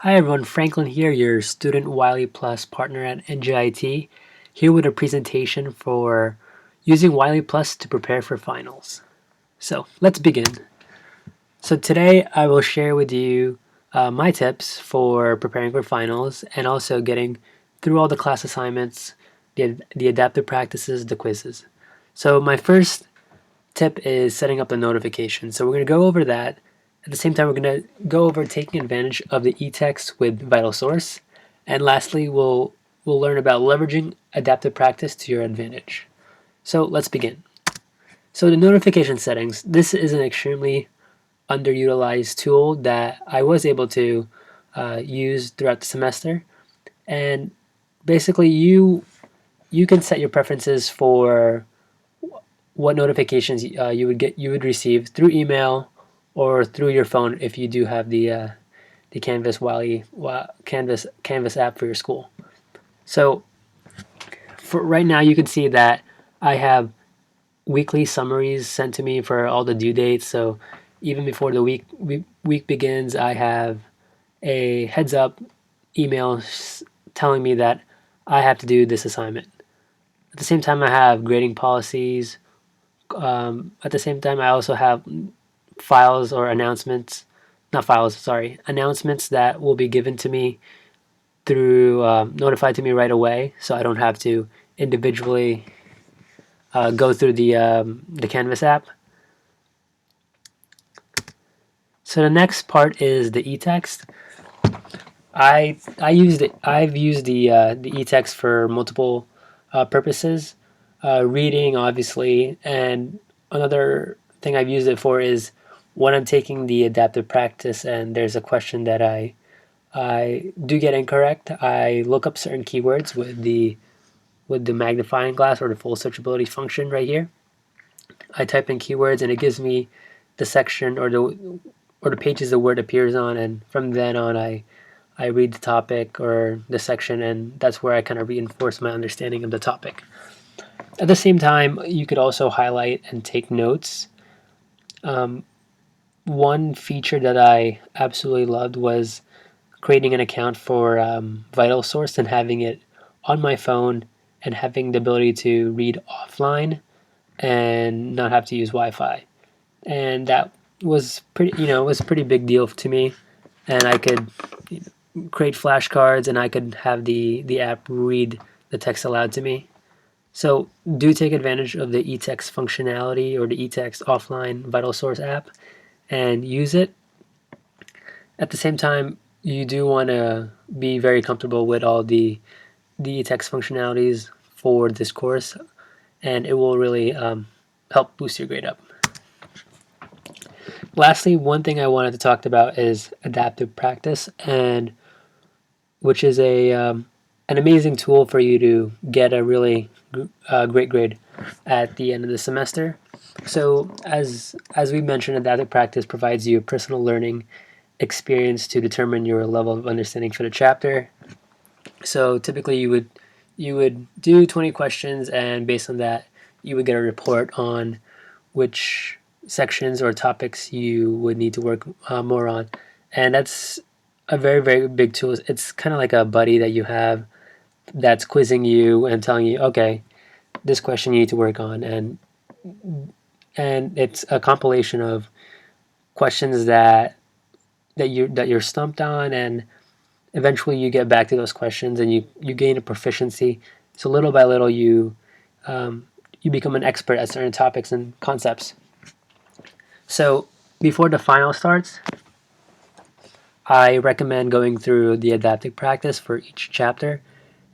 Hi everyone, Franklin here, your student Wiley Plus partner at NJIT, here with a presentation for using Wiley Plus to prepare for finals. So let's begin. So today I will share with you my tips for preparing for finals and also getting through all the class assignments, the adaptive practices, the quizzes. So my first tip is setting up the notification. So we're going to go over that. At the same time, we're going to go over taking advantage of the e-text with Vital Source. And lastly, we'll learn about leveraging adaptive practice to your advantage. So let's begin. So the notification settings, this is an extremely underutilized tool that I was able to use throughout the semester. And basically you can set your preferences for what notifications you would receive through email or through your phone if you do have the Canvas app for your school. So for right now, you can see that I have weekly summaries sent to me for all the due dates. So even before the week begins, I have a heads up email telling me that I have to do this assignment. At the same time, I have grading policies. At the same time, I also have files or announcements, not files, sorry, announcements that will be given to me through notified to me right away, so I don't have to individually go through the Canvas app. So the next part is the e-text. I've used the e-text for multiple purposes, reading obviously, and another thing I've used it for is when I'm taking the adaptive practice and there's a question that I do get incorrect. I look up certain keywords with the magnifying glass or the full searchability function right here. I type in keywords and it gives me the section or the pages the word appears on, and from then on I read the topic or the section, and that's where I kind of reinforce my understanding of the topic. At the same time, you could also highlight and take notes. One feature that I absolutely loved was creating an account for Vital Source and having it on my phone and having the ability to read offline and not have to use Wi-Fi. And that was was a pretty big deal to me. And I could create flashcards and I could have the app read the text aloud to me. So do take advantage of the e-text functionality or the e-text offline Vital Source app and use it. At the same time, you do want to be very comfortable with all the e-text functionalities for this course, and it will really help boost your grade up. Lastly, one thing I wanted to talk about is adaptive practice, and which is an amazing tool for you to get a really great grade at the end of the semester. So as we mentioned, adaptive practice provides you a personal learning experience to determine your level of understanding for the chapter. So typically you would do 20 questions, and based on that you would get a report on which sections or topics you would need to work more on. And that's a very big tool. It's kind of like a buddy that you have that's quizzing you and telling you, okay, this question you need to work on, and it's a compilation of questions that you're stumped on, and eventually you get back to those questions and you gain a proficiency. So little by little you become an expert at certain topics and concepts. So before the final starts, I recommend going through the adaptive practice for each chapter,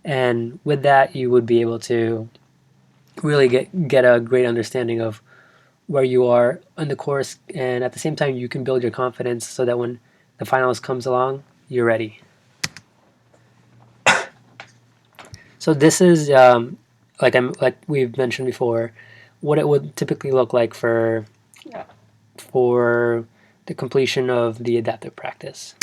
and with that you would be able to really get a great understanding of where you are in the course, and at the same time you can build your confidence so that when the finals comes along, you're ready. So this is like we've mentioned before, what it would typically look like for the completion of the adaptive practice.